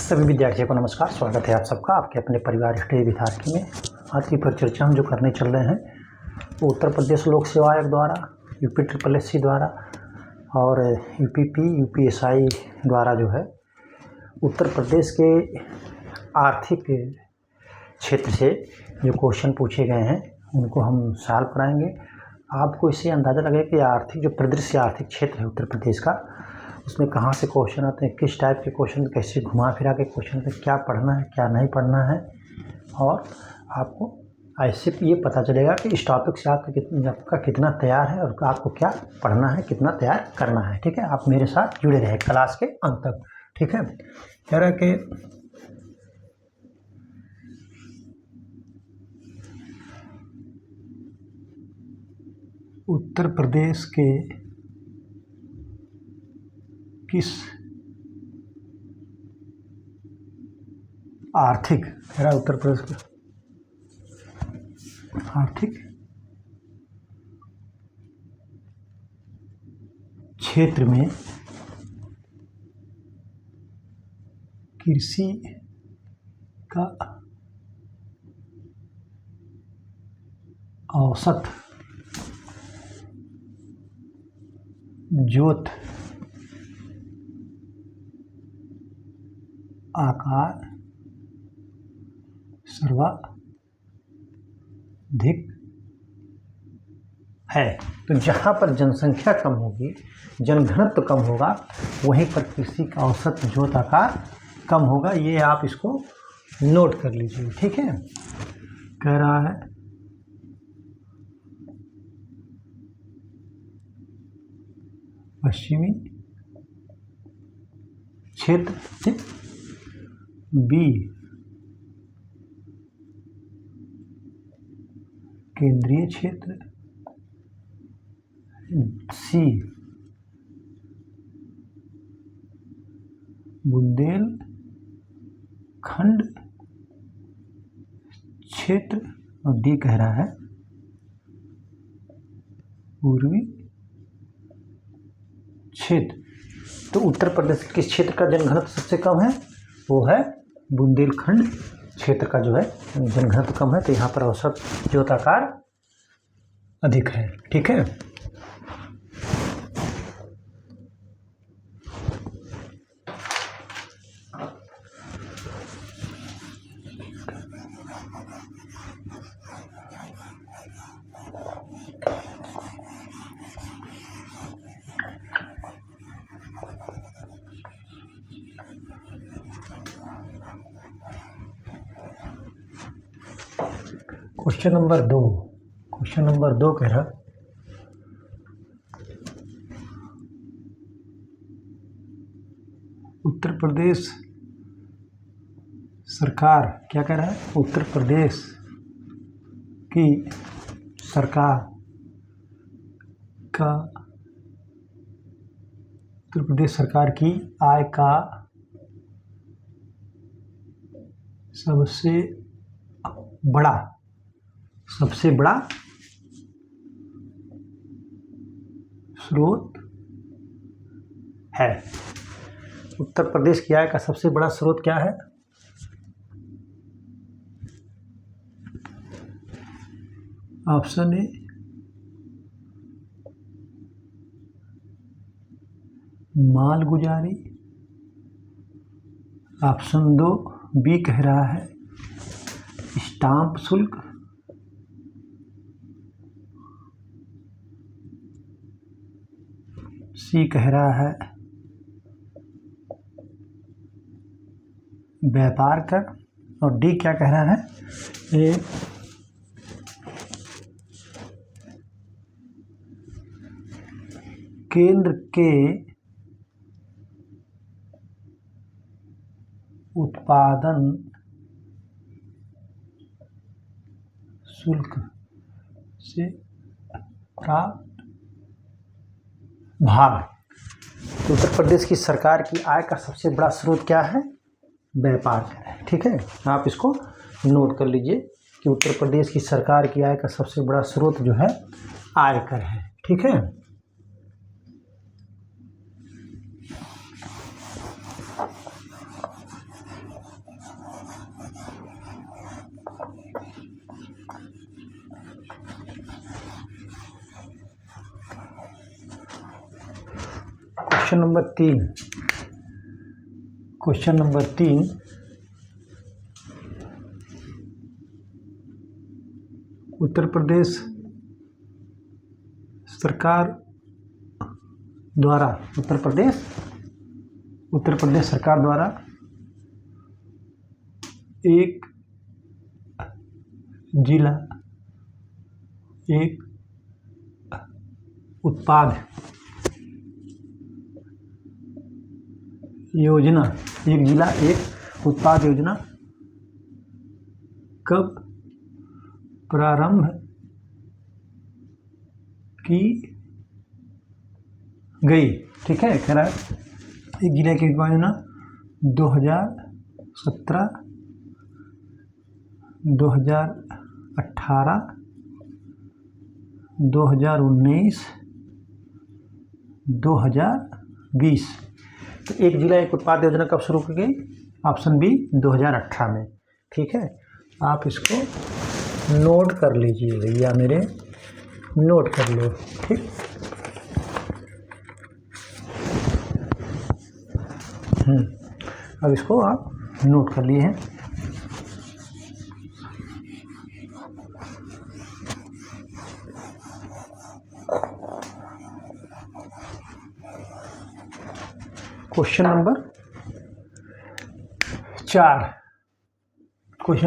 सभी विद्यार्थियों को नमस्कार। स्वागत है आप सबका आपके अपने परिवार हिस्ट्री विद्यार्थी में। आज की परिचर्चा हम जो करने चल रहे हैं वो उत्तर प्रदेश लोक सेवा आयोग द्वारा, UPSSC द्वारा और UPP UPSI द्वारा जो है उत्तर प्रदेश के आर्थिक क्षेत्र से जो क्वेश्चन पूछे गए हैं उनको हम सॉल्व कराएंगे। आपको इससे अंदाज़ा लगेगा कि आर्थिक जो परिदृश्य आर्थिक क्षेत्र है उत्तर प्रदेश का, उसमें कहाँ से क्वेश्चन आते हैं, किस टाइप के क्वेश्चन, कैसे घुमा फिरा के क्वेश्चन पे क्या पढ़ना है क्या नहीं पढ़ना है, और आपको ऐसे ये पता चलेगा कि इस टॉपिक से आपका कितना तैयार है और आपको क्या पढ़ना है, कितना तैयार करना है। ठीक है, आप मेरे साथ जुड़े रहे क्लास के अंत तक। ठीक है, कह रहा है कि उत्तर प्रदेश के किस आर्थिक, उत्तर प्रदेश का आर्थिक क्षेत्र में कृषि का औसत जोत आकार सर्वाधिक है। तो जहाँ पर जनसंख्या कम होगी, जनघनत्व कम होगा, वहीं पर कृषि का औसत जोत आकार कम होगा। ये आप इसको नोट कर लीजिए। ठीक है, कह रहा है पश्चिमी क्षेत्र बी, केंद्रीय क्षेत्र सी, बुंदेलखंड क्षेत्र, और डी कह रहा है पूर्वी क्षेत्र। तो उत्तर प्रदेश किस क्षेत्र का जनघनत्व सबसे कम है? वो है बुंदेलखंड क्षेत्र का जो है जनघनत्व कम है। तो यहाँ पर औसत जोत आकार अधिक है। ठीक है, क्वेश्चन नंबर दो कह रहा उत्तर प्रदेश सरकार क्या कह रहा है? उत्तर प्रदेश की सरकार का उत्तर प्रदेश सरकार की आय का सबसे बड़ा स्रोत है। उत्तर प्रदेश की आय का सबसे बड़ा स्रोत क्या है? ऑप्शन ए मालगुजारी, ऑप्शन 2 बी कह रहा है स्टाम्प शुल्क, सी कह रहा है व्यापार कर, और डी क्या कह रहा है? ये केंद्र के उत्पादन शुल्क से प्राप्त भाग। तो उत्तर प्रदेश की सरकार की आय का सबसे बड़ा स्रोत क्या है? व्यापार कर है। ठीक है, आप इसको नोट कर लीजिए कि उत्तर प्रदेश की सरकार की आय का सबसे बड़ा स्रोत जो है आयकर है। ठीक है, क्वेश्चन नंबर 3 उत्तर प्रदेश सरकार द्वारा एक जिला एक उत्पाद योजना कब प्रारंभ की गई। ठीक है, कह रहा है एक जिला की योजना 2017, 2018, 2019, 2020। तो एक जिला एक उत्पाद योजना कब शुरू की गई? ऑप्शन बी 2018 में। ठीक है, आप इसको नोट कर लीजिए भैया मेरे, नोट कर लो। ठीक, अब इसको आप नोट कर लिए हैं। क्वेश्चन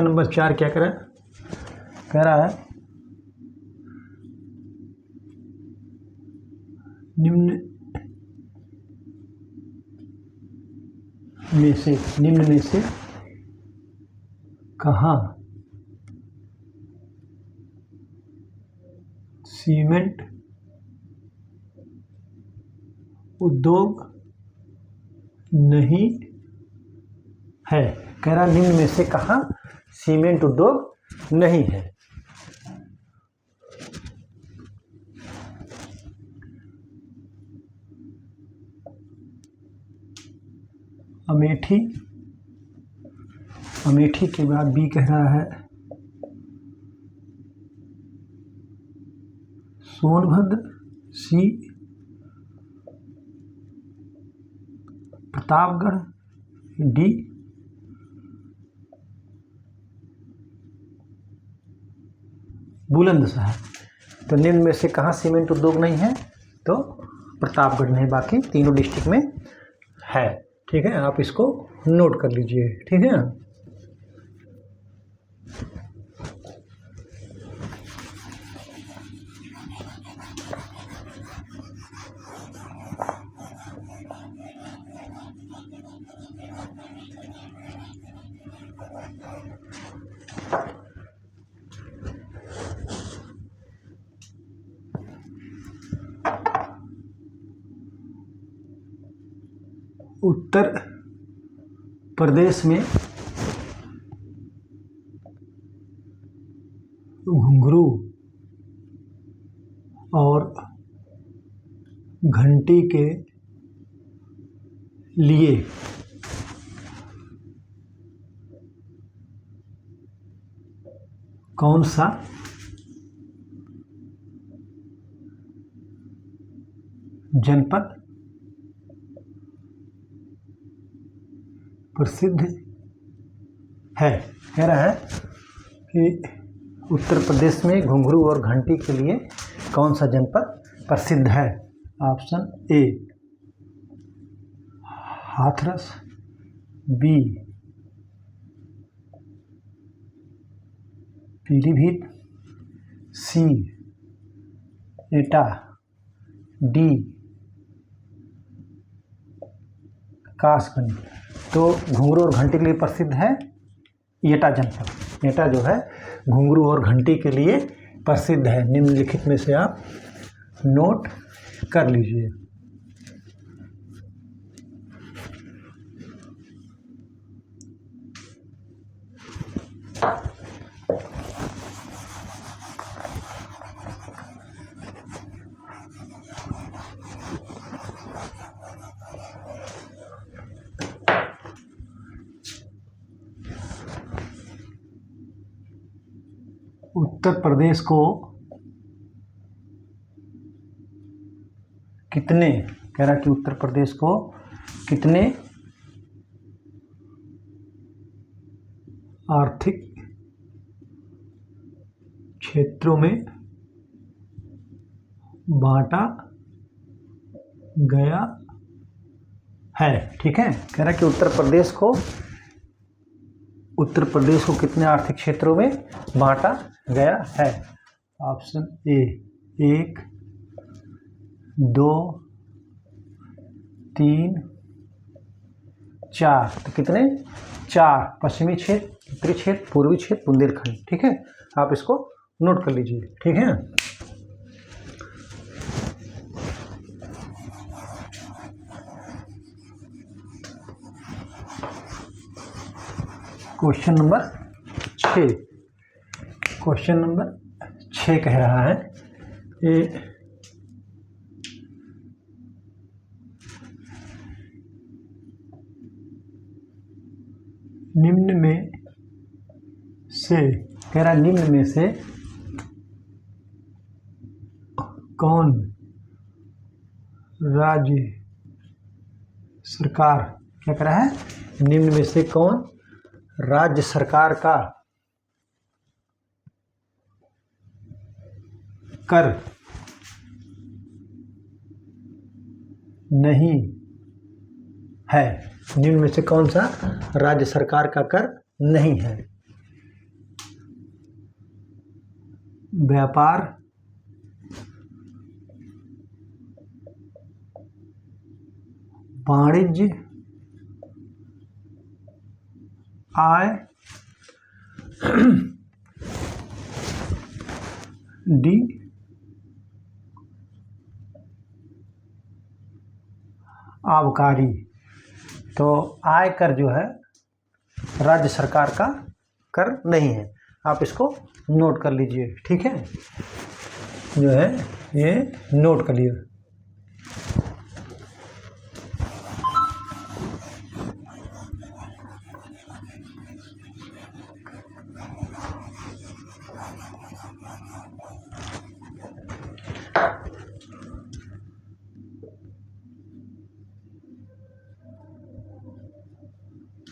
नंबर 4 क्या कह रहा है निम्न में से कहाँ सीमेंट उद्योग नहीं है। कह रहा निम्न में से कहाँ सीमेंट उद्योग नहीं है। अमेठी के बाद बी कह रहा है सोनभद्र, सी प्रतापगढ़, डी बुलंदशहर। तो निम्न में से कहाँ सीमेंट उद्योग नहीं है? तो प्रतापगढ़ नहीं, बाकी तीनों डिस्ट्रिक्ट में है। ठीक है, आप इसको नोट कर लीजिए। ठीक है, उत्तर प्रदेश में घुंघरू और घंटी के लिए कौन सा जनपद प्रसिद्ध है? कह रहा है कि उत्तर प्रदेश में घुंघरू और घंटी के लिए कौन सा जनपद प्रसिद्ध है? Option A Hathras, B Pilibhit, C Etah, D Kasganj. तो घुंघरू और घंटी के लिए प्रसिद्ध है एटा जनपद। एटा जो है घुंघरू और घंटी के लिए प्रसिद्ध है। निम्नलिखित में से आप नोट कर लीजिए। उत्तर प्रदेश को कितने कह रहा कि उत्तर प्रदेश को कितने आर्थिक क्षेत्रों में बांटा गया है। ठीक है, कह रहा कि उत्तर प्रदेश को कितने आर्थिक क्षेत्रों में बांटा गया है। ऑप्शन ए 1, 2, 3, 4। तो कितने? 4। पश्चिमी क्षेत्र, उत्तरी क्षेत्र, पूर्वी क्षेत्र, बुंदेलखंड। ठीक है, आप इसको नोट कर लीजिए। ठीक है, क्वेश्चन नंबर 6। क्वेश्चन नंबर 6 कह रहा है ये निम्न में से, कह रहा निम्न में से कौन राज्य सरकार, क्या कह रहा है, निम्न में से कौन राज्य सरकार का कर नहीं है। निम्न में से कौन सा राज्य सरकार का कर नहीं है? व्यापार, वाणिज्य, आय, डी, आबकारी। तो आयकर जो है राज्य सरकार का कर नहीं है। आप इसको नोट कर लीजिए। ठीक है, जो है ये नोट कर लीजिए।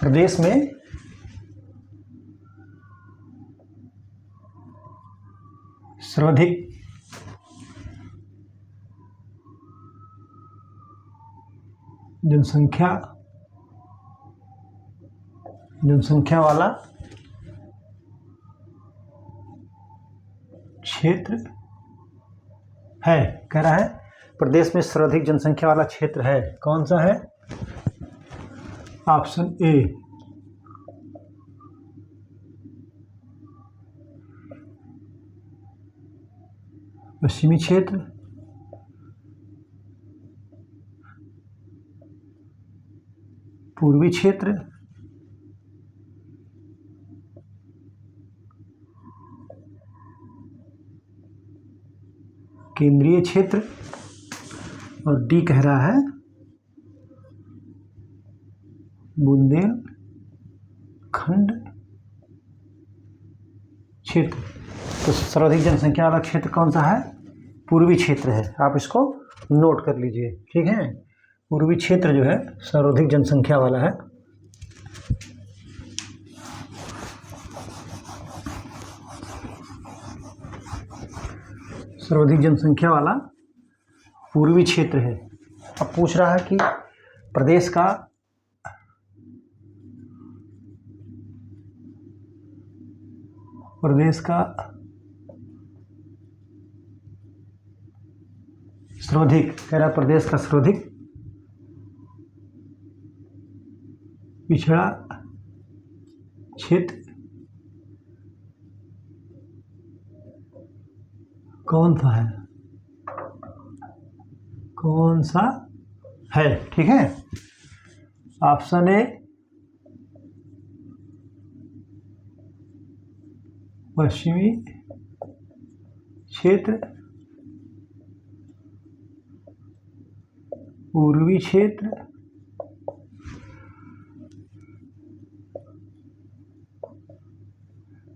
प्रदेश में सर्वाधिक जनसंख्या वाला क्षेत्र है। कह रहा है प्रदेश में सर्वाधिक जनसंख्या वाला क्षेत्र है। कौन सा है? ऑप्शन ए पश्चिमी क्षेत्र, पूर्वी क्षेत्र, केंद्रीय क्षेत्र, और डी कह रहा है बुंदेलखंड क्षेत्र। तो सर्वाधिक जनसंख्या वाला क्षेत्र कौन सा है? पूर्वी क्षेत्र है। आप इसको नोट कर लीजिए। ठीक है, पूर्वी क्षेत्र जो है सर्वाधिक जनसंख्या वाला है। सर्वाधिक जनसंख्या वाला पूर्वी क्षेत्र है। अब पूछ रहा है कि प्रदेश का सर्वाधिक, कह रहा प्रदेश का सर्वाधिक पिछड़ा क्षेत्र कौन सा है? ठीक है, ऑप्शन ए पश्चिमी क्षेत्र, पूर्वी क्षेत्र,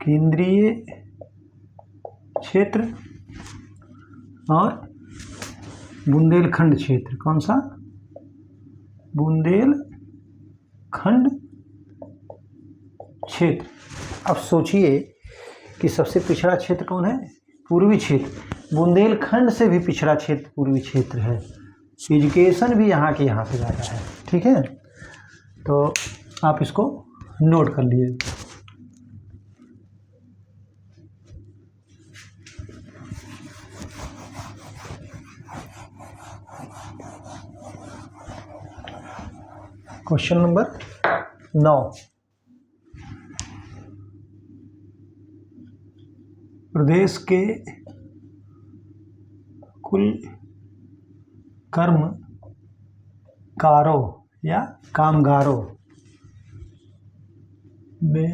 केंद्रीय क्षेत्र और बुंदेलखंड क्षेत्र। कौन सा? बुंदेलखंड क्षेत्र। अब सोचिए कि सबसे पिछड़ा क्षेत्र कौन है? पूर्वी क्षेत्र। बुंदेलखंड से भी पिछड़ा क्षेत्र पूर्वी क्षेत्र है। एजुकेशन भी यहाँ के यहाँ पे ज़्यादा है। ठीक है, तो आप इसको नोट कर लिए। क्वेश्चन नंबर 9, प्रदेश के कुल कर्मकारों या कामगारों में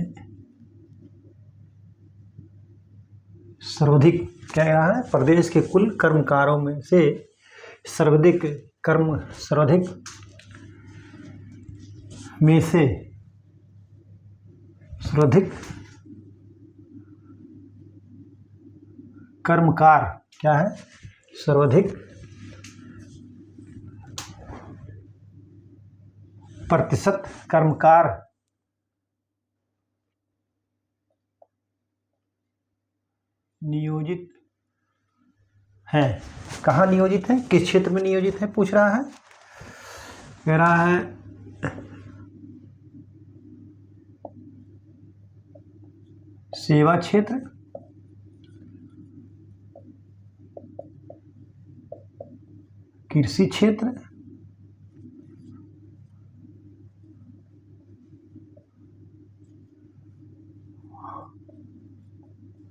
सर्वाधिक क्या कह रहा है? प्रदेश के कुल कर्मकारों में से सर्वाधिक कर्मकार क्या है? सर्वाधिक प्रतिशत कर्मकार नियोजित हैं। कहाँ नियोजित हैं? किस क्षेत्र में नियोजित है पूछ रहा है। कह रहा है सेवा क्षेत्र, कृषि क्षेत्र,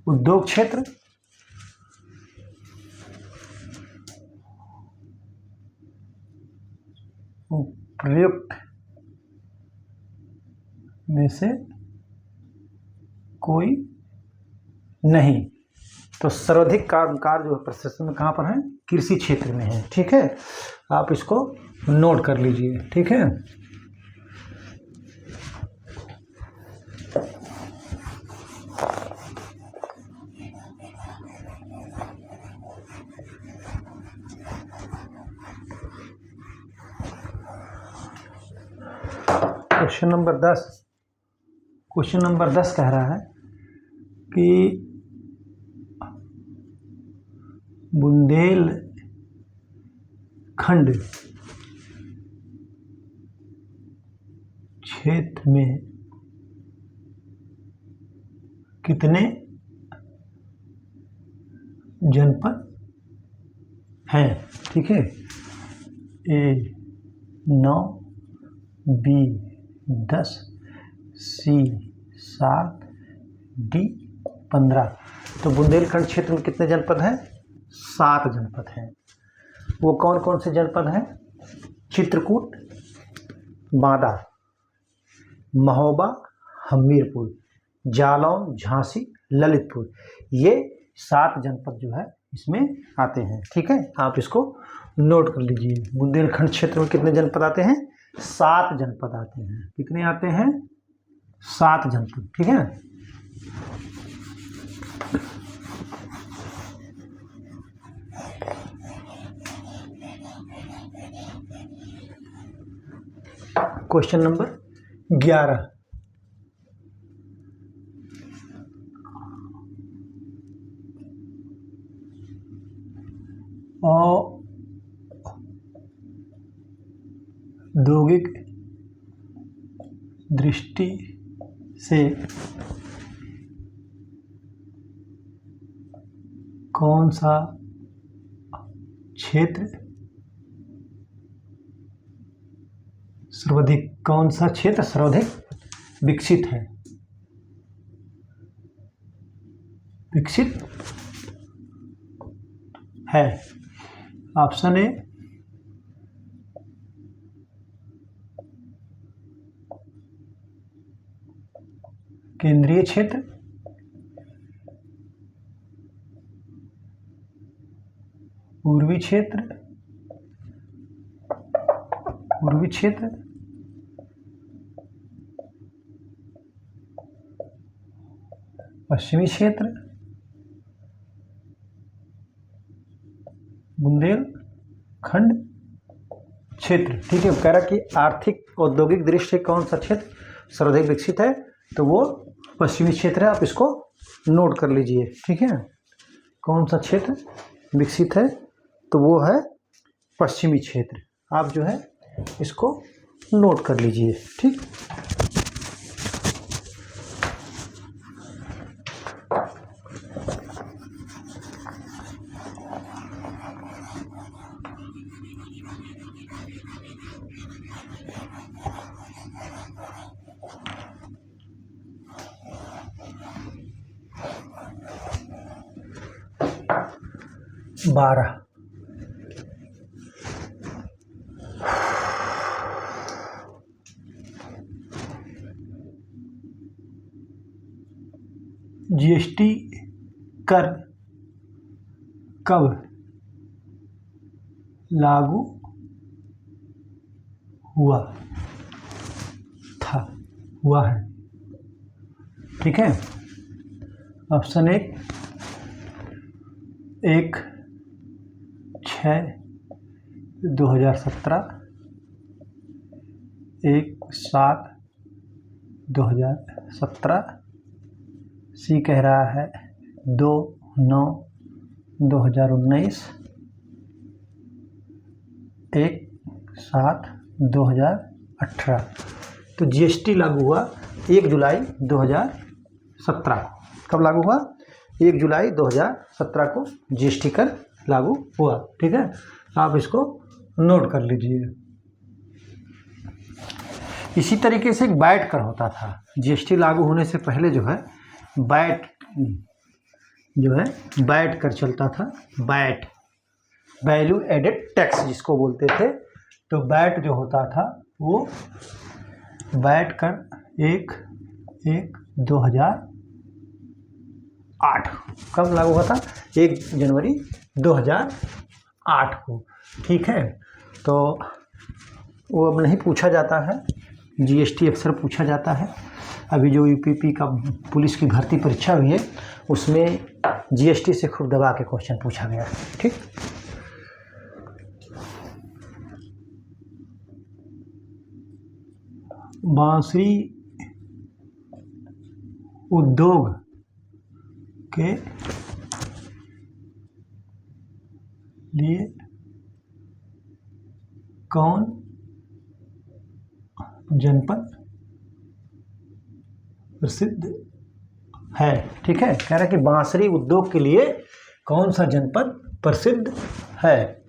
उद्योग क्षेत्र, प्रयुक्त में से कोई नहीं। तो सर्वाधिक कामगार जो प्रशासन में कहाँ पर है? कृषि क्षेत्र में है। ठीक है, आप इसको नोट कर लीजिए। ठीक है, क्वेश्चन नंबर 10 कह रहा है कि बुंदेलखंड क्षेत्र में कितने जनपद हैं? ठीक है, ए 9, बी 10, सी 7, डी 15। तो बुंदेलखंड क्षेत्र में कितने जनपद हैं? 7 जनपद हैं। वो कौन कौन से जनपद हैं? चित्रकूट, बांदा, महोबा, हमीरपुर, जालौन, झांसी, ललितपुर। ये 7 जनपद जो है इसमें आते हैं। ठीक है, आप इसको नोट कर लीजिए। बुंदेलखंड क्षेत्र में कितने जनपद आते हैं? 7 जनपद आते हैं। कितने आते हैं? 7 जनपद। ठीक है, क्वेश्चन नंबर 11, औद्योगिक दृष्टि से कौन सा क्षेत्र सर्वाधिक विकसित है? ऑप्शन ए केंद्रीय क्षेत्र, पूर्वी क्षेत्र, पश्चिमी क्षेत्र, बुंदेलखंड क्षेत्र, ठीक है। कह रहा कि आर्थिक औद्योगिक दृष्टि से कौन सा क्षेत्र सर्वाधिक विकसित है, तो वो पश्चिमी क्षेत्र है। आप इसको नोट कर लीजिए, ठीक है। कौन सा क्षेत्र विकसित है, तो वो है पश्चिमी क्षेत्र। आप जो है इसको नोट कर लीजिए, ठीक। बारह, जीएसटी कर कब लागू हुआ था, हुआ है, ठीक है। ऑप्शन 1/6/2017, 1/7/2017, सी कह रहा है 2/9/2019, 1/7/2018। तो जीएसटी लागू हुआ 1 जुलाई 2017 को। कब लागू हुआ? 1 जुलाई 2017 को जीएसटी कर लागू हुआ, ठीक है। आप इसको नोट कर लीजिए। इसी तरीके से एक वैट कर होता था। जीएसटी लागू होने से पहले जो है वैट कर चलता था। वैट, वैल्यू एडेड टैक्स जिसको बोलते थे। तो वैट जो होता था वो वैट कर 1/1/2008 कब लागू हुआ था? 1 जनवरी 2008 को, ठीक है। तो वो अब नहीं पूछा जाता है, जीएसटी अक्सर पूछा जाता है। अभी जो यूपीपी का पुलिस की भर्ती परीक्षा हुई है उसमें जीएसटी से खूब दबा के क्वेश्चन पूछा गया, ठीक। बांसुरी उद्योग के लिए कौन जनपद प्रसिद्ध है, ठीक है। कह रहा है कि बांसुरी उद्योग के लिए कौन सा जनपद प्रसिद्ध है।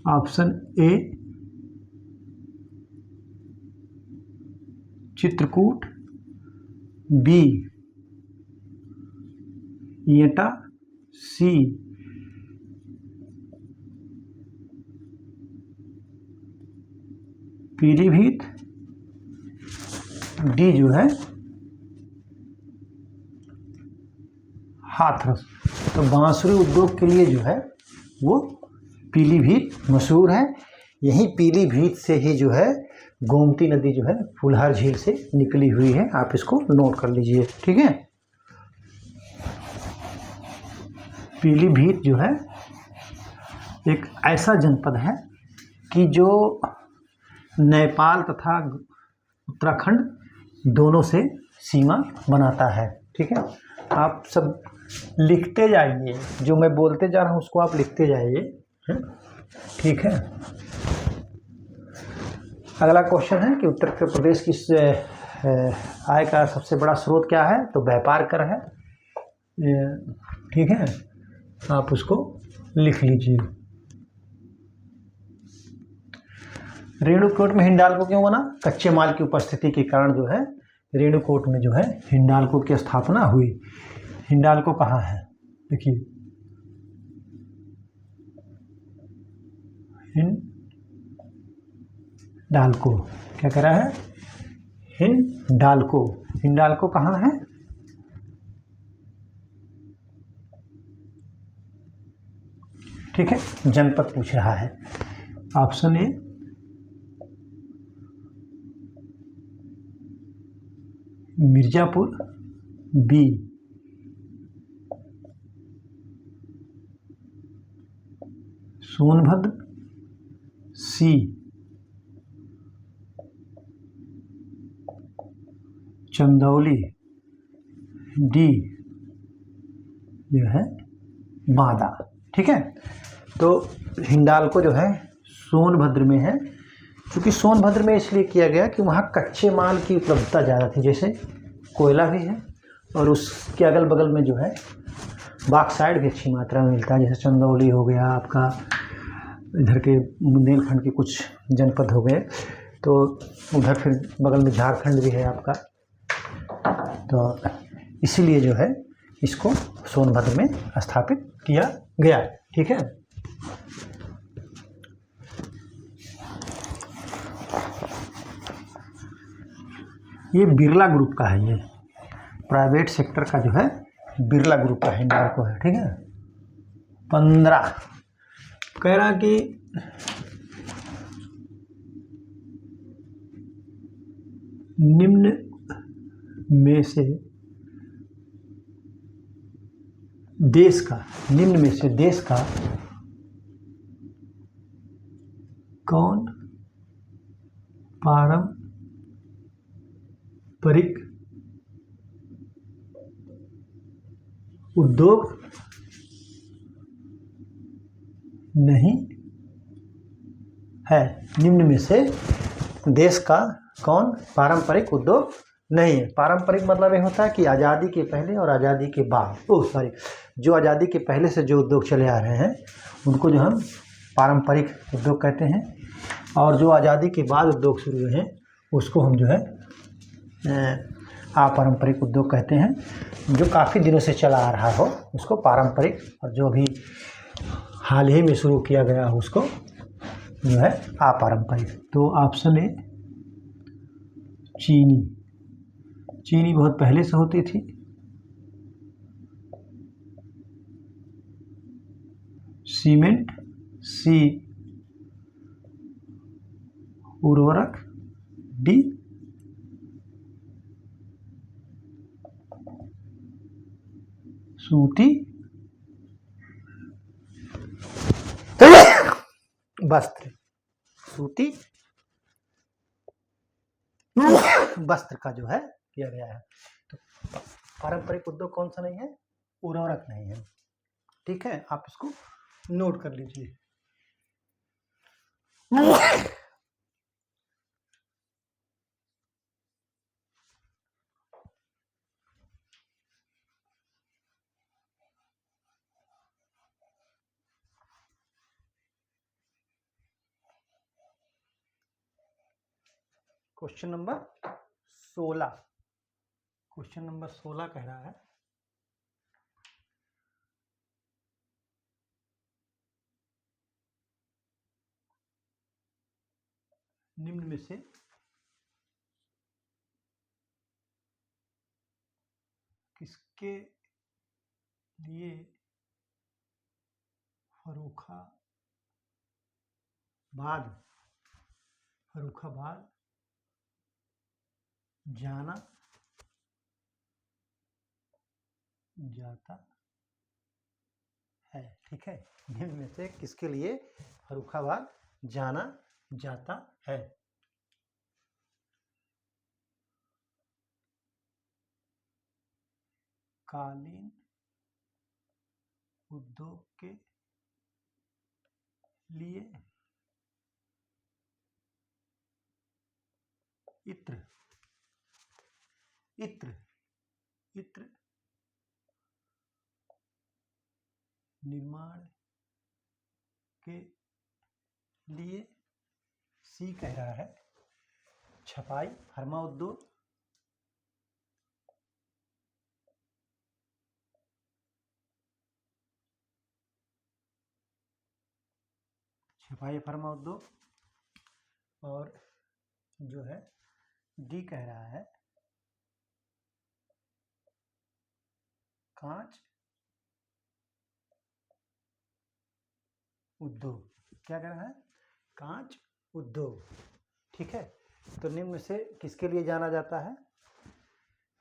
ऑप्शन ए चित्रकूट, बी एटा, सी पीलीभीत, डी जो है हाथरस। तो बांसुरी उद्योग के लिए जो है वो पीलीभीत मशहूर है। यही पीलीभीत से ही जो है गोमती नदी जो है फुलहर झील से निकली हुई है। आप इसको नोट कर लीजिए, ठीक है। पीलीभीत जो है एक ऐसा जनपद है कि जो नेपाल तथा उत्तराखंड दोनों से सीमा बनाता है, ठीक है। आप सब लिखते जाइए, जो मैं बोलते जा रहा हूँ उसको आप लिखते जाइए, ठीक है। अगला क्वेश्चन है कि उत्तर प्रदेश की आय का सबसे बड़ा स्रोत क्या है, तो व्यापार कर है, ठीक है। आप उसको लिख लीजिए। रेणुकूट में हिंडाल्को क्यों बना? कच्चे माल की उपस्थिति के कारण जो है रेणुकूट में जो है हिंडाल्को की स्थापना हुई। हिंडाल्को कहाँ है? देखिए, हिंडाल्को क्या कह रहा है? हिंडाल्को। हिंडाल्को कहाँ है? ठीक है, जनपद पूछ रहा है। Option A Mirzapur, B Sonbhadra, C Chandauli, D जो है बांदा। ठीक है, तो हिंडाल्को जो है सोनभद्र में है। क्योंकि सोनभद्र में इसलिए किया गया कि वहाँ कच्चे माल की उपलब्धता ज़्यादा थी, जैसे कोयला भी है और उसके अगल बगल में जो है बॉक्साइट भी अच्छी मात्रा में मिलता है। जैसे चंदौली हो गया आपका, इधर के बुंदेलखंड के कुछ जनपद हो गए, तो उधर फिर बगल में झारखंड भी है आपका, तो इसीलिए जो है इसको सोनभद्र में स्थापित किया गया। ठीक है, ये बिरला ग्रुप का है, ये प्राइवेट सेक्टर का जो है बिरला ग्रुप का हिंडाल्को है। ठीक है, 15 कह रहा कि निम्न में से देश का कौन पारंपरिक उद्योग नहीं है। निम्न में से देश का कौन पारंपरिक उद्योग नहीं है। पारंपरिक मतलब ये होता है कि आज़ादी के पहले और आज़ादी के बाद, जो आज़ादी के पहले से जो उद्योग चले आ रहे हैं उनको जो हम पारंपरिक उद्योग कहते हैं, और जो आज़ादी के बाद उद्योग शुरू हुए हैं उसको हम जो है अपारंपरिक उद्योग कहते हैं। जो काफ़ी दिनों से चला आ रहा हो उसको पारंपरिक, और जो अभी हाल ही में शुरू किया गया हो उसको जो है अपारंपरिक। तो ऑप्शन ए चीनी बहुत पहले से होती थी। सीमेंट, सी उर्वरक, डी सूती वस्त्र। सूती वस्त्र का जो है किया गया है। तो पारंपरिक उद्योग कौन सा नहीं है? उर्वरक नहीं है। ठीक है, आप इसको नोट कर लीजिए। क्वेश्चन नंबर 16 कह रहा है, निम्न में से किसके लिए फर्रुखाबाद जाना जाता है। ठीक है, निम्न में से किसके लिए फर्रुखाबाद जाना जाता है? कालीन उद्योग के लिए, इत्र निर्माण के लिए, सी कह रहा है छपाई फार्मा उद्योग, छपाई फार्मा उद्योग, और जो है डी कह रहा है कांच उद्योग। क्या कह रहा है? कांच उद्योग। ठीक है, तो निम्न में से किसके लिए जाना जाता है?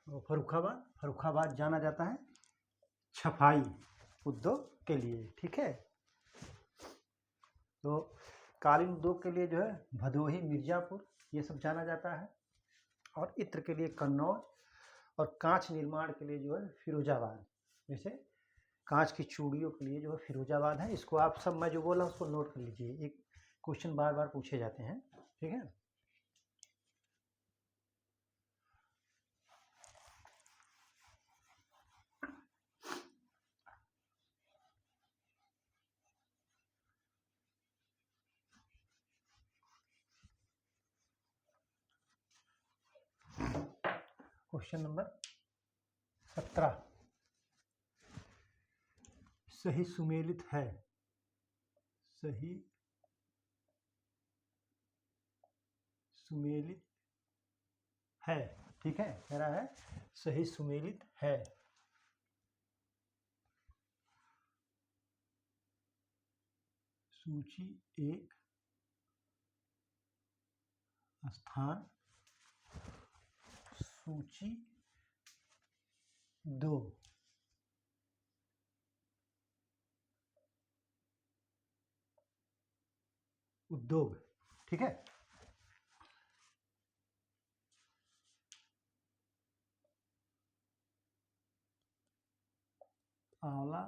फर्रुखाबाद जाना जाता है छपाई उद्योग के लिए। ठीक है, तो कालीन उद्योग के लिए जो है भदोही, मिर्जापुर ये सब जाना जाता है, और इत्र के लिए कन्नौज और कांच निर्माण के लिए जो है फिरोजाबाद, जैसे कांच की चूड़ियों के लिए जो है फिरोजाबाद है। इसको आप सब मैं जो बोला उसको नोट कर लीजिए, एक क्वेश्चन बार बार पूछे जाते हैं, ठीक है। क्वेश्चन नंबर 17 सही सुमेलित है, सही सुमेलित है, ठीक है, कह रहा है सही सुमेलित है। सूची 1 स्थान सूची 2 उद्योग, ठीक है। आंवला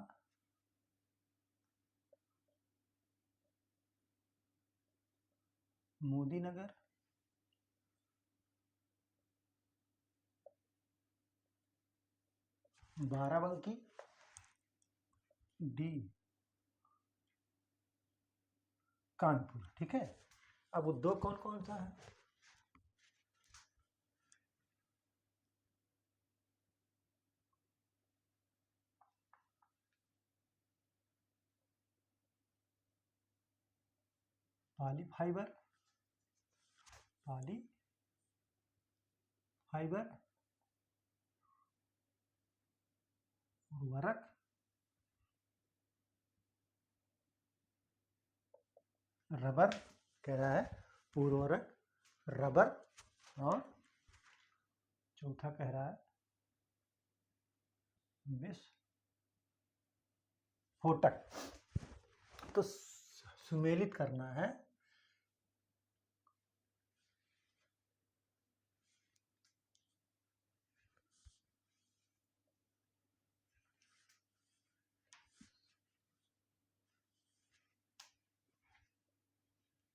मोदी नगर, बाराबंकी, डी कानपुर, ठीक है। अब उद्योग कौन कौन सा है? पॉली फाइबर, पॉली फाइबर, उर्वरक, रबर, कह रहा है उर्वरक, रबर, और चौथा कह रहा है विस्फोटक। तो सुमेलित करना है।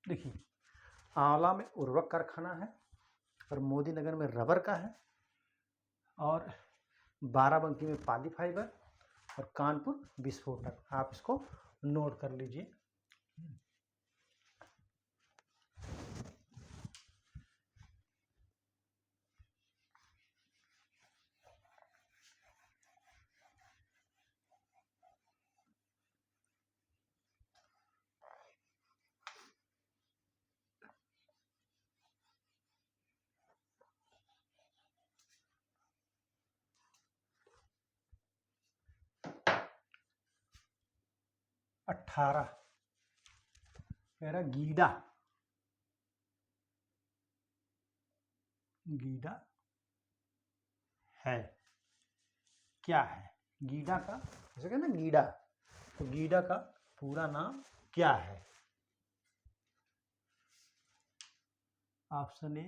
देखिए, आंवला में उर्वरक कारखाना है, और मोदी नगर में रबर का है, और बाराबंकी में पॉली फाइबर, और कानपुर विस्फोटक। आप इसको नोट कर लीजिए। अठारह कह रहा गीडा, गीडा है, क्या है गीडा का, जैसे कहना गीडा, तो गीडा का पूरा नाम क्या है? ऑप्शन ए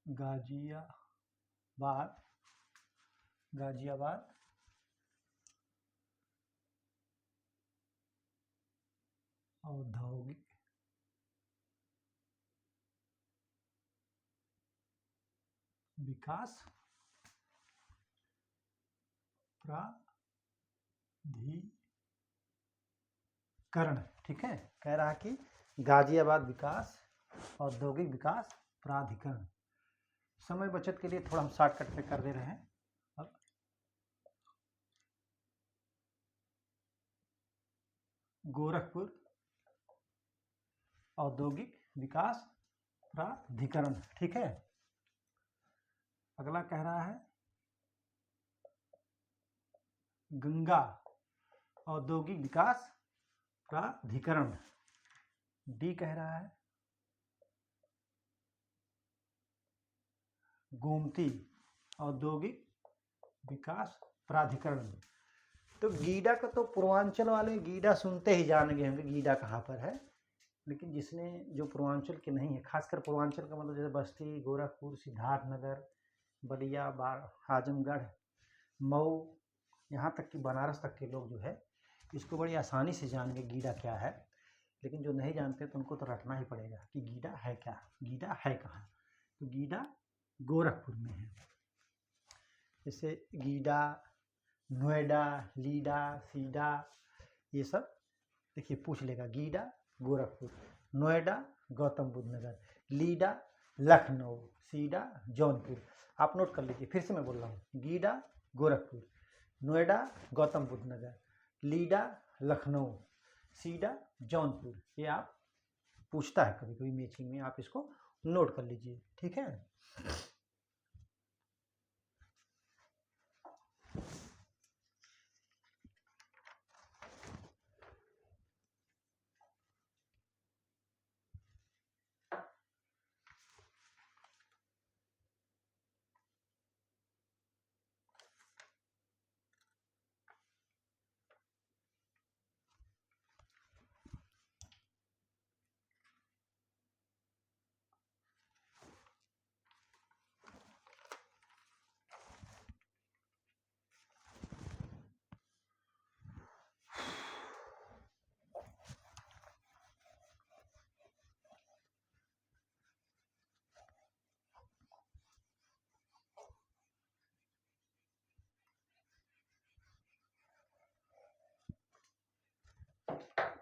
गाजियाबाद, गाजियाबाद, औद्योगिक विकास प्राधिकरण, ठीक है। कह रहा है कि गाजियाबाद विकास औद्योगिक विकास प्राधिकरण। समय बचत के लिए थोड़ा हम शॉर्टकट में कर दे रहे हैं। अब गोरखपुर औद्योगिक विकास प्राधिकरण, ठीक है। अगला कह रहा है गंगा औद्योगिक विकास प्राधिकरण, डी कह रहा है गोमती औद्योगिक विकास प्राधिकरण। तो गीडा का तो पूर्वांचल वाले गीडा सुनते ही जान गए होंगे गीडा कहाँ पर है। लेकिन जिसने जो पूर्वांचल के नहीं है, खासकर पूर्वांचल का मतलब जैसे बस्ती, गोरखपुर, सिद्धार्थनगर, बलिया, आजमगढ़, मऊ, यहाँ तक कि बनारस तक के लोग जो है इसको बड़ी आसानी से जानेंगे गीडा क्या है। लेकिन जो नहीं जानते तो उनको तो रटना ही पड़ेगा कि गीडा है क्या, गीडा है कहाँ। तो गीडा गोरखपुर में है। जैसे गीडा, नोएडा, लीडा, सीडा, ये सब देखिए पूछ लेगा। गीडा गोरखपुर, नोएडा गौतम बुद्ध नगर, लीडा लखनऊ, सीडा जौनपुर। आप नोट कर लीजिए, फिर से मैं बोल रहा हूँ। गीडा गोरखपुर, नोएडा गौतम बुद्ध नगर, लीडा लखनऊ, सीडा जौनपुर। ये आप पूछता है कभी कभी मैचिंग में, आप इसको नोट कर लीजिए, ठीक है।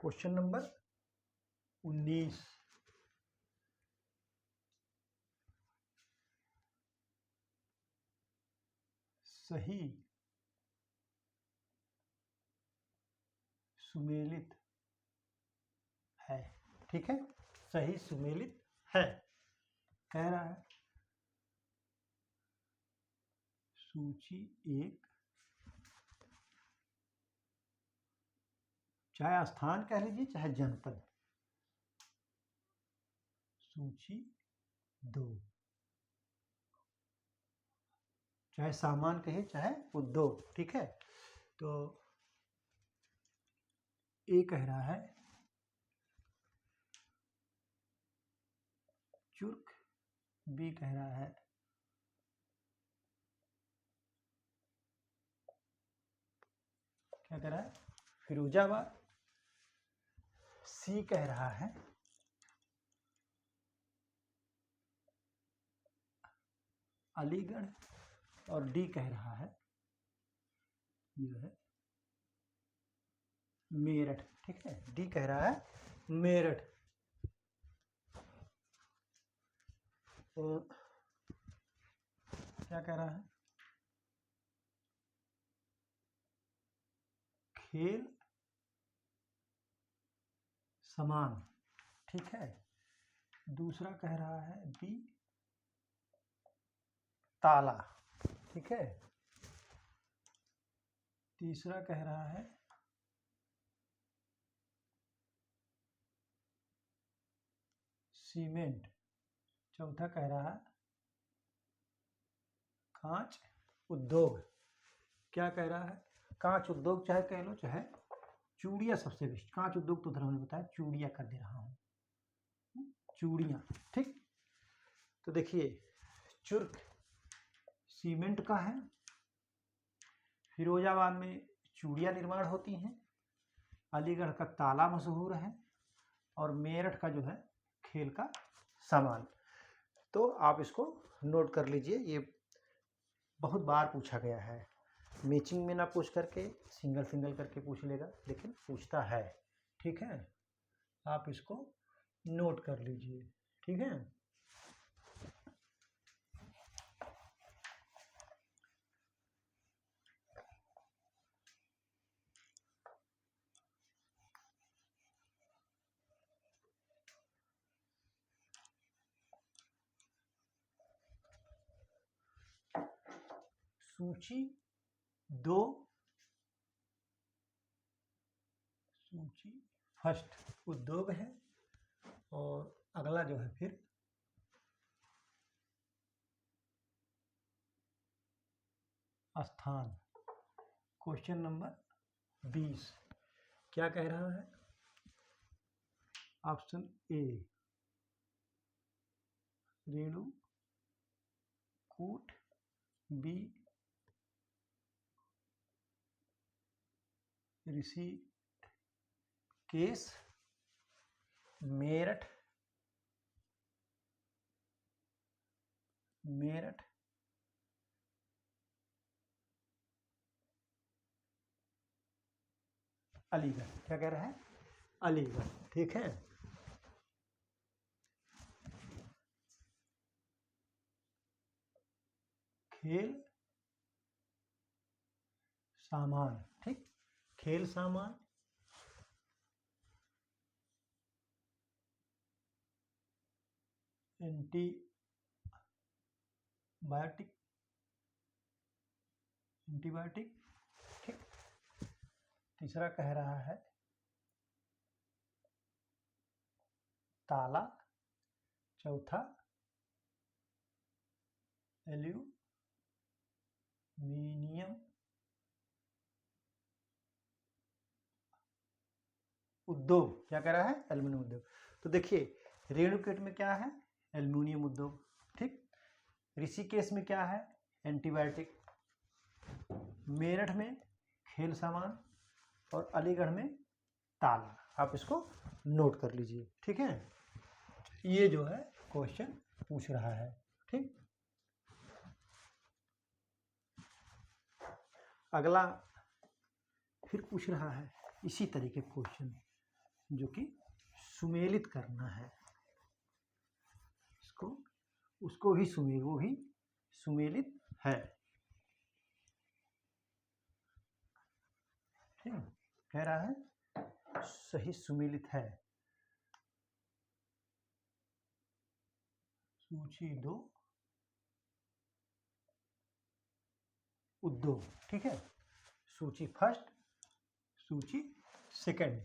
क्वेश्चन नंबर 19, सही सुमेलित है, ठीक है। सही सुमेलित है कह रहा है। सूची 1, चाहे स्थान कह लीजिए चाहे जनपद। सूची 2, चाहे सामान कहे चाहे उद्योग, ठीक है। तो ए कह रहा है चुर्क, बी कह रहा है क्या कह रहा है फिरोजाबाद, सी कह रहा है अलीगढ़, और डी कह रहा है जो है मेरठ, ठीक है। डी कह रहा है मेरठ। तो क्या कह रहा है, खेल समान, ठीक है। दूसरा कह रहा है बी ताला, ठीक है। तीसरा कह रहा है सीमेंट। चौथा कह रहा है कांच उद्योग। क्या कह रहा है, कांच उद्योग चाहे कह लो चाहे चूड़ियाँ, सबसे बेस्ट। कांच उद्योग तो उधर हमने बताया चूड़ियाँ कर दे रहा हूँ, चूड़ियाँ, ठीक। तो देखिए चुर्क सीमेंट का है, फिरोजाबाद में चूड़ियाँ निर्माण होती हैं, अलीगढ़ का ताला मशहूर है, और मेरठ का जो है खेल का सामान। तो आप इसको नोट कर लीजिए, ये बहुत बार पूछा गया है। मैचिंग में ना पूछ करके सिंगल सिंगल करके पूछ लेगा, लेकिन पूछता है, ठीक है। आप इसको नोट कर लीजिए, ठीक है। सूची 2, सूची फर्स्ट उद्योग है, और अगला जो है फिर स्थान। क्वेश्चन नंबर 20 क्या कह रहा है, option A Renukoot, B Rishikesh, Meerut Aligarh. क्या कह रहा है? अलीगढ़। ठीक है। खेल सामान, ठीक, खेल सामान, एंटीबायोटिक, ठीक। तीसरा कह रहा है ताला, चौथा एल्यूमिनियम उद्योग। क्या कह रहा है? एल्यूमिनियम उद्योग। तो देखिए रेणुकूट में क्या है? एल्यूमिनियम उद्योग, ठीक। ऋषिकेश में क्या है? एंटीबायोटिक। मेरठ में खेल सामान और अलीगढ़ में ताला। आप इसको नोट कर लीजिए, ठीक है। ये जो है क्वेश्चन पूछ रहा है, ठीक। अगला फिर पूछ रहा है इसी तरीके क्वेश्चन, जो कि सुमेलित करना है इसको, उसको भी वो भी सुमेलित है, ठीक। कह रहा है सही सुमेलित है। सूची 2 उद्योग, ठीक है। सूची फर्स्ट, सूची सेकंड।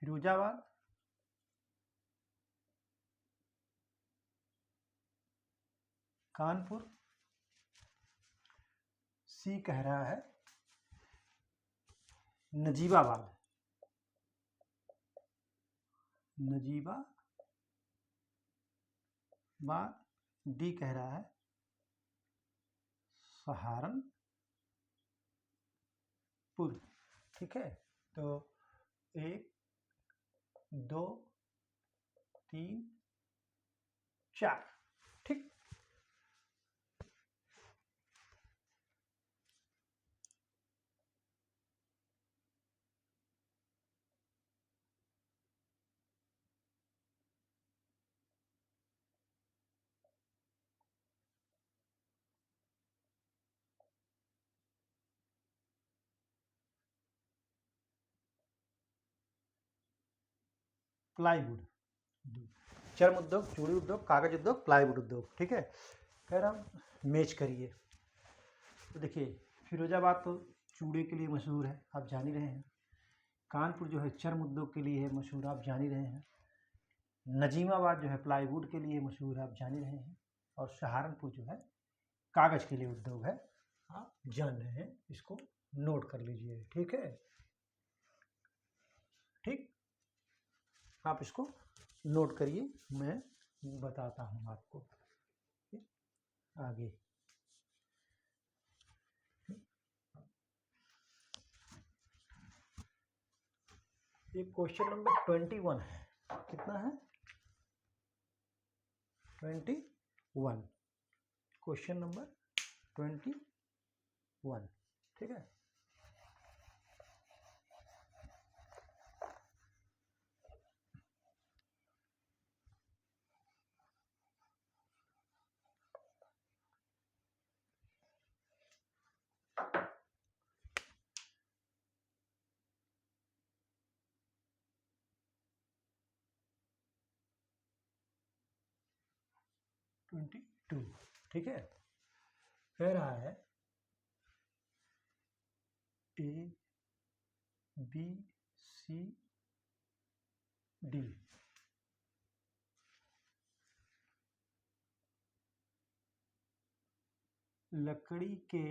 फिरोजाबाद, कानपुर, सी कह रहा है नजीबाबाद, डी कह रहा है सहारनपुर, ठीक है। तो 1 2 3 4, ठीक। प्लाईवुड, चर्म उद्योग, चूड़ी उद्योग, कागज उद्योग, प्लाईवुड उद्योग, ठीक है। कह रहा हूँ मैच करिए। तो देखिए फिरोजाबाद तो चूड़े के लिए मशहूर है, आप जान ही रहे हैं। कानपुर जो है चर्म उद्योग के लिए है मशहूर, आप जान ही रहे हैं। नजीमाबाद जो है प्लाईवुड के लिए मशहूर है, आप जान ही रहे हैं। और सहारनपुर जो है कागज के लिए उद्योग है, आप जान रहे हैं। इसको नोट कर लीजिए, ठीक है, ठीक। आप इसको नोट करिए, मैं बताता हूँ आपको आगे। ये क्वेश्चन नंबर 21 है। कितना है? 21, क्वेश्चन नंबर 21, ठीक है। ट्वेंटी टू, ठीक है। कह रहा है A B C D लकड़ी के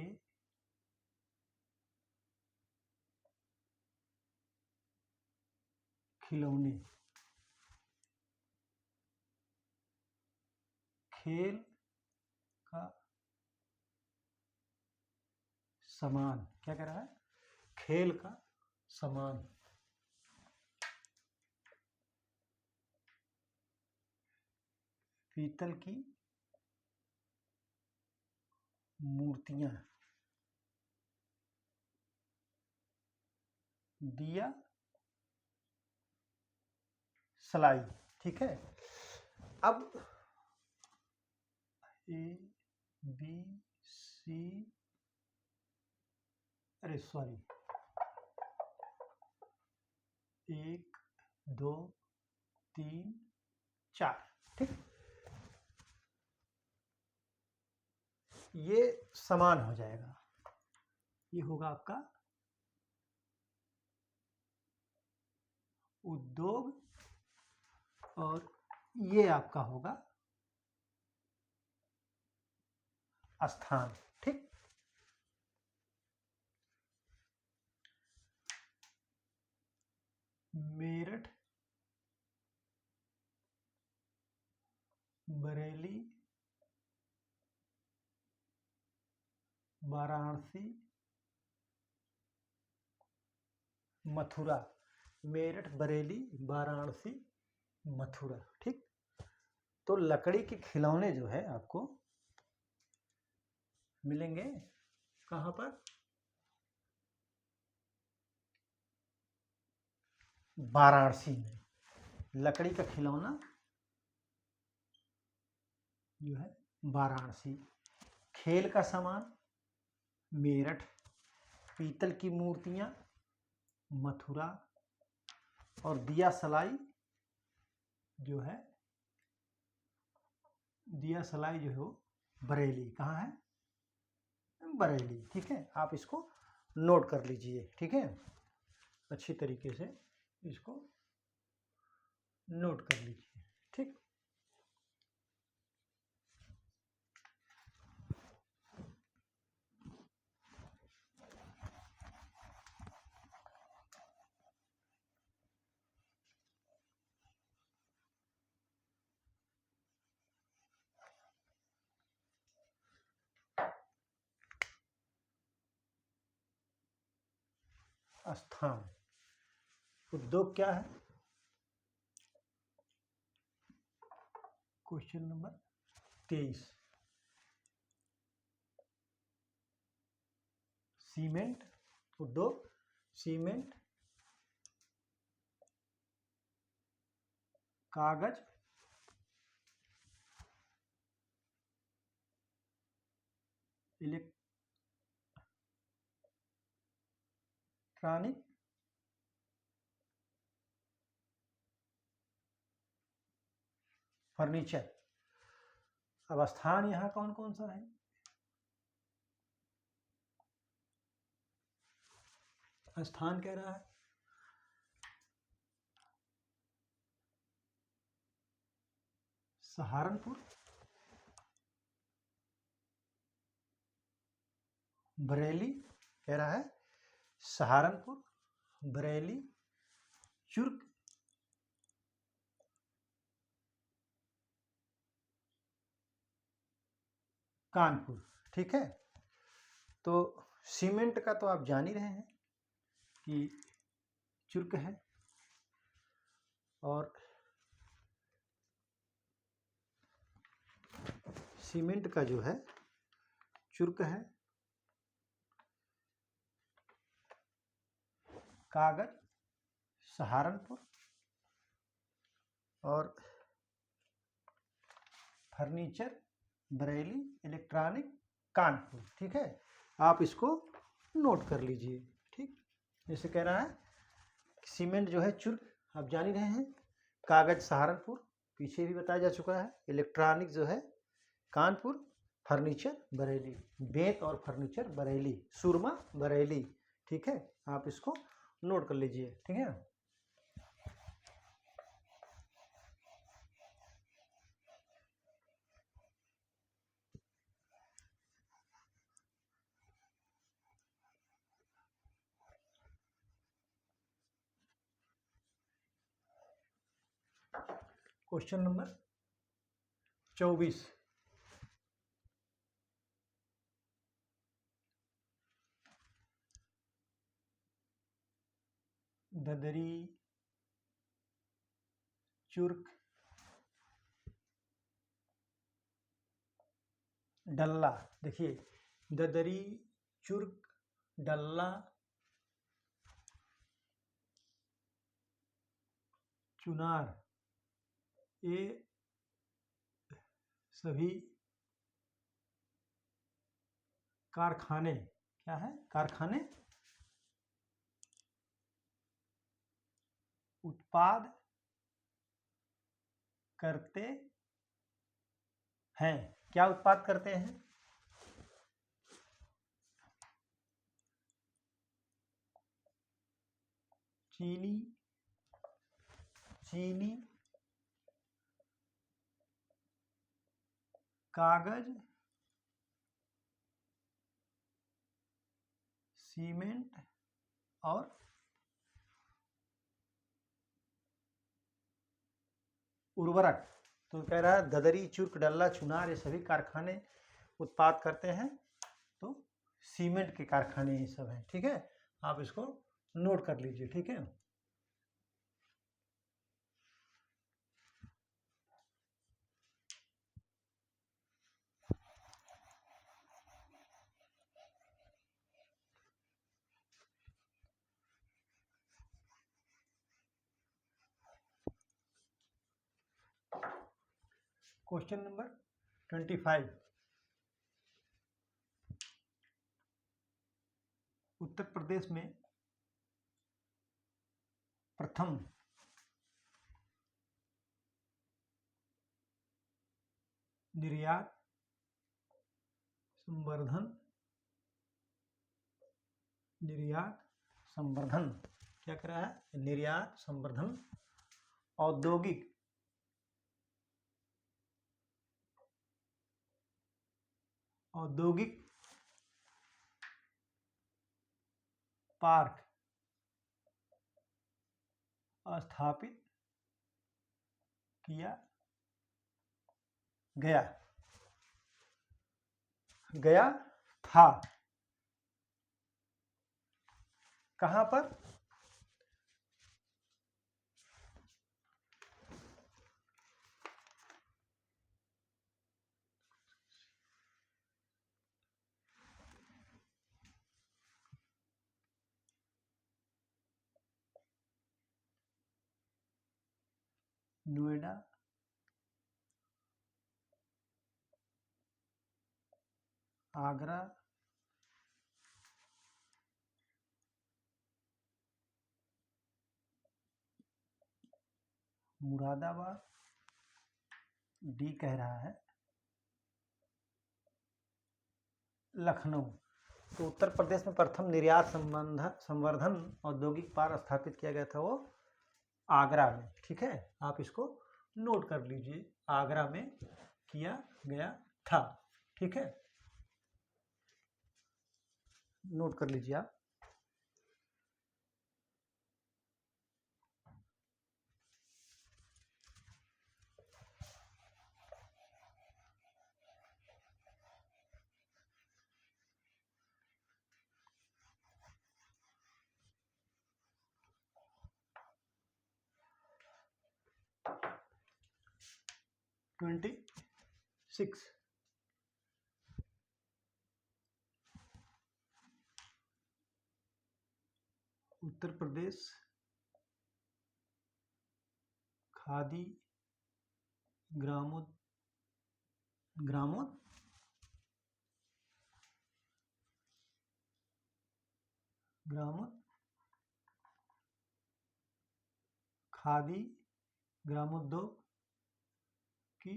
खिलौने खेल का सामान, क्या कह रहा है, खेल का सामान पीतल की मूर्तियां, दिया सलाई। ठीक है, अब ए बी सी, अरे सॉरी, 1 2 3 4, ठीक, ये समान हो जाएगा। ये होगा आपका उद्योग और ये आपका होगा स्थान। ठीक, मेरठ, बरेली, वाराणसी, मथुरा। मेरठ, बरेली, वाराणसी, मथुरा। ठीक, तो लकड़ी के खिलौने जो है आपको मिलेंगे कहाँ पर, वाराणसी में। लकड़ी का खिलौना जो है वाराणसी, खेल का सामान मेरठ, पीतल की मूर्तियां मथुरा, और दिया सलाई जो है, दिया सलाई जो है वो बरेली। कहाँ है, बरेली। ठीक है, आप इसको नोट कर लीजिए। ठीक है, अच्छी तरीके से इसको नोट कर लीजिए। ठीक, स्थान, उद्योग क्या है, क्वेश्चन नंबर 23। सीमेंट, उद्योग सीमेंट, कागज, इलेक्ट्रॉनिक, फर्नीचर। अब स्थान यहाँ कौन कौन सा है, स्थान कह रहा है सहारनपुर, बरेली, कह रहा है सहारनपुर, बरेली, चुर्क, कानपुर। ठीक है, तो सीमेंट का तो आप जान ही रहे हैं कि चुर्क है, और सीमेंट का जो है चुर्क है, कागज सहारनपुर, और फर्नीचर बरेली, इलेक्ट्रॉनिक कानपुर। ठीक है, आप इसको नोट कर लीजिए। ठीक, जैसे कह रहा है सीमेंट जो है चुर्क, आप जान ही रहे हैं, कागज सहारनपुर, पीछे भी बताया जा चुका है, इलेक्ट्रॉनिक जो है कानपुर, फर्नीचर बरेली, बेंत और फर्नीचर बरेली, सुरमा बरेली। ठीक है, आप इसको नोट कर लीजिए। ठीक है, क्वेश्चन नंबर 24। ददरी चुर्क डल्ला, देखिए ददरी चुर्क डल्ला चुनार, ये सभी कारखाने, क्या है, कारखाने उत्पाद करते हैं। क्या उत्पाद करते हैं? चीनी, चीनी, कागज, सीमेंट और उर्वरक। तो कह रहा है ददरी चुर्क डल्ला चुनार ये सभी कारखाने उत्पाद करते हैं, तो सीमेंट के कारखाने ये सब हैं। ठीक है, आप इसको नोट कर लीजिए। ठीक है, क्वेश्चन नंबर 25। उत्तर प्रदेश में प्रथम निर्यात संवर्धन, निर्यात संवर्धन, क्या कर रहा है, निर्यात संवर्धन औद्योगिक औद्योगिक पार्क स्थापित किया गया, गया था। कहां पर? नोएडा, आगरा, मुरादाबाद, डी कह रहा है लखनऊ। तो उत्तर प्रदेश में प्रथम निर्यात संवर्धन औद्योगिक पार्क स्थापित किया गया था वो आगरा में। ठीक है, आप इसको नोट कर लीजिए, आगरा में किया गया था। ठीक है, नोट कर लीजिए आप। ट्वेंटी 6। उत्तर प्रदेश खादी खादी ग्रामोद्योग की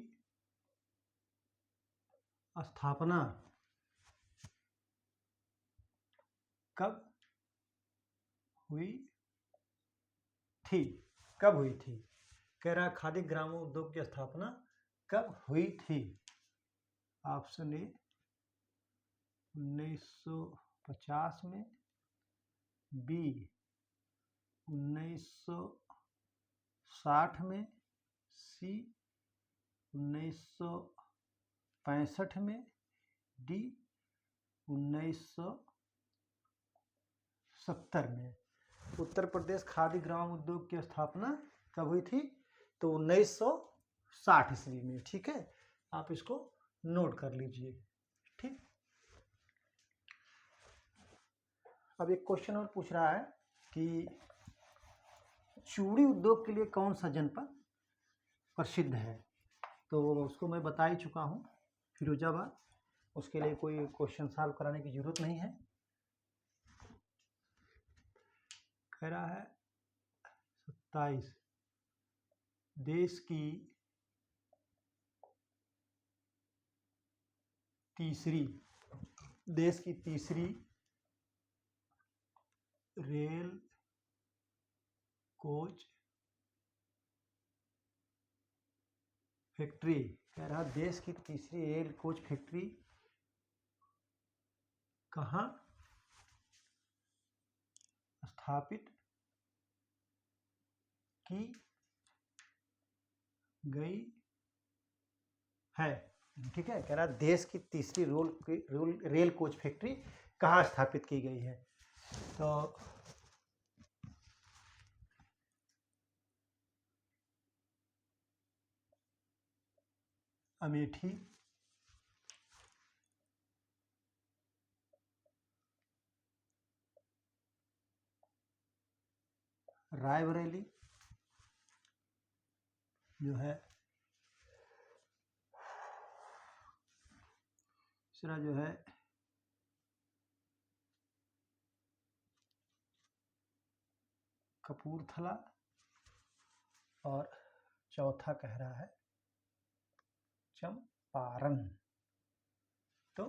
स्थापना कब हुई थी? कब हुई थी? कह रहा खादी ग्रामोद्योग की स्थापना कब हुई थी? ऑप्शन ए 1950 में, बी 1960 में, सी 1965 में, डी 1970 में। उत्तर प्रदेश खादी ग्राम उद्योग की स्थापना कब हुई थी? तो 1960 ईस्वी में। ठीक है, आप इसको नोट कर लीजिए। ठीक, अब एक क्वेश्चन और पूछ रहा है कि चूड़ी उद्योग के लिए कौन सा जनपद प्रसिद्ध है? तो उसको मैं बता ही चुका हूँ, फिरोजाबाद। उसके लिए कोई क्वेश्चन सॉल्व कराने की जरूरत नहीं है। कह रहा है 27 देश की तीसरी रेल कोच फैक्ट्री, कह रहा देश की तीसरी रेल कोच फैक्ट्री कहाँ स्थापित की गई है। ठीक है, कह रहा देश की तीसरी रेल कोच फैक्ट्री कहाँ स्थापित की गई है? तो अमेठी, रायबरेली जो है, दूसरा जो है कपूरथला, और चौथा कह रहा है चंपारण। तो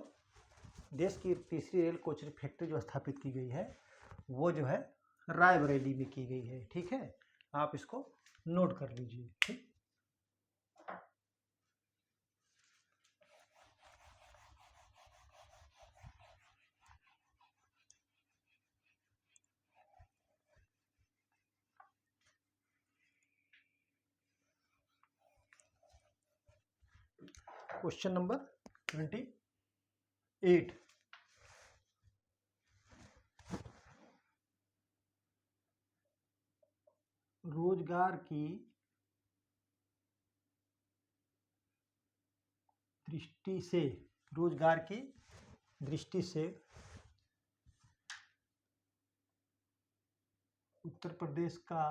देश की तीसरी रेल कोच फैक्ट्री जो स्थापित की गई है वो जो है रायबरेली में की गई है। ठीक है, आप इसको नोट कर लीजिए। ठीक, क्वेश्चन नंबर 28, रोजगार की दृष्टि से उत्तर प्रदेश का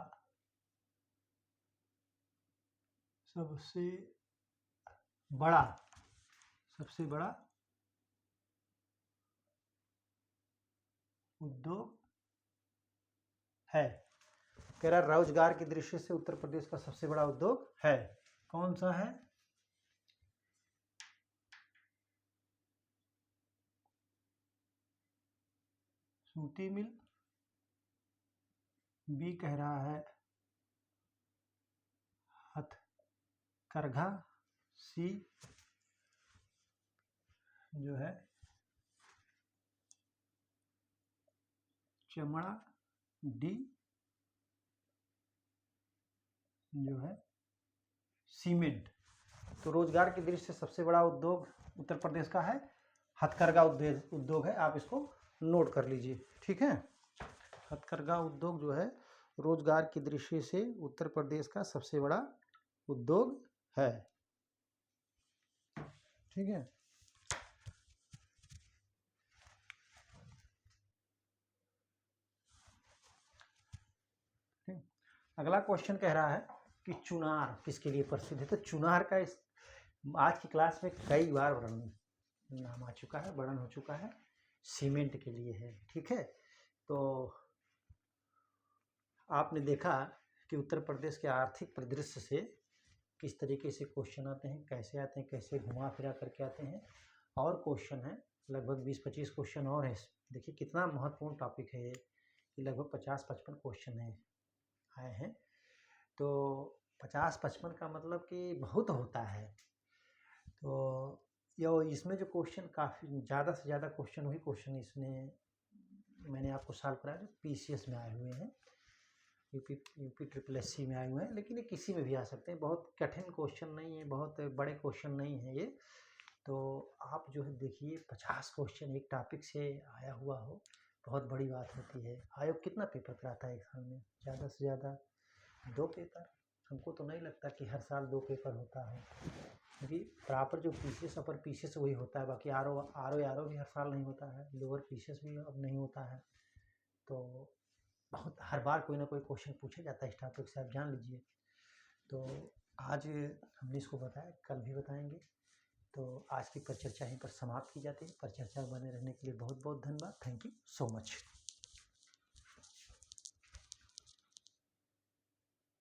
सबसे बड़ा उद्योग है। कह रहा रोजगार की दृष्टि से उत्तर प्रदेश का सबसे बड़ा उद्योग है। कौन सा है? सूती मिल, बी कह रहा है हथकरघा, सी जो है चमड़ा, डी जो है सीमेंट। तो रोजगार की दृष्टि से सबसे बड़ा उद्योग उत्तर प्रदेश का है हथकरघा उद्योग है। आप इसको नोट कर लीजिए। ठीक है, हथकरघा उद्योग जो है रोजगार की दृष्टि से उत्तर प्रदेश का सबसे बड़ा उद्योग है। ठीक है, अगला क्वेश्चन कह रहा है कि चुनार किसके लिए प्रसिद्ध है? तो चुनार का इस आज की क्लास में कई बार नाम आ चुका है, वर्णन हो चुका है, सीमेंट के लिए है। ठीक है, तो आपने देखा कि उत्तर प्रदेश के आर्थिक परिदृश्य से किस तरीके से क्वेश्चन आते हैं, कैसे आते हैं, कैसे घुमा फिरा करके आते हैं। और क्वेश्चन है लगभग 20-25 क्वेश्चन और है। देखिए कितना महत्वपूर्ण टॉपिक है ये, लगभग 50-55 क्वेश्चन आए हैं। तो 50-55 का मतलब कि बहुत होता है। तो इसमें जो क्वेश्चन काफ़ी ज़्यादा से ज़्यादा क्वेश्चन वही क्वेश्चन इसमें मैंने आपको सॉल्व कराया जो PCS में आए हुए हैं। यूपी ट्रिपल एससी में आए हुए हैं, लेकिन ये किसी में भी आ सकते हैं। बहुत कठिन क्वेश्चन नहीं है, बहुत बड़े क्वेश्चन नहीं है ये। तो आप जो है देखिए 50 क्वेश्चन एक टॉपिक से आया हुआ हो, बहुत बड़ी बात होती है। आयोग कितना पेपर कराता है एक साल में? ज़्यादा से ज़्यादा 2 पेपर। हमको तो नहीं लगता कि हर साल 2 पेपर होता है, क्योंकि प्रॉपर जो पीसीएस अपर पीसीएस वही होता है। बाकी आरओ भी हर साल नहीं होता है, लोअर पीसीएस भी अब नहीं होता है। तो बहुत हर बार कोई ना कोई क्वेश्चन पूछा जाता है इस टॉपिक से, आप जान लीजिए। तो आज हमने इसको बताया, कल भी बताएंगे। तो आज की परिचर्चा यहीं पर समाप्त की जाती है। परिचर्चा बने रहने के लिए बहुत बहुत धन्यवाद। Thank you so much.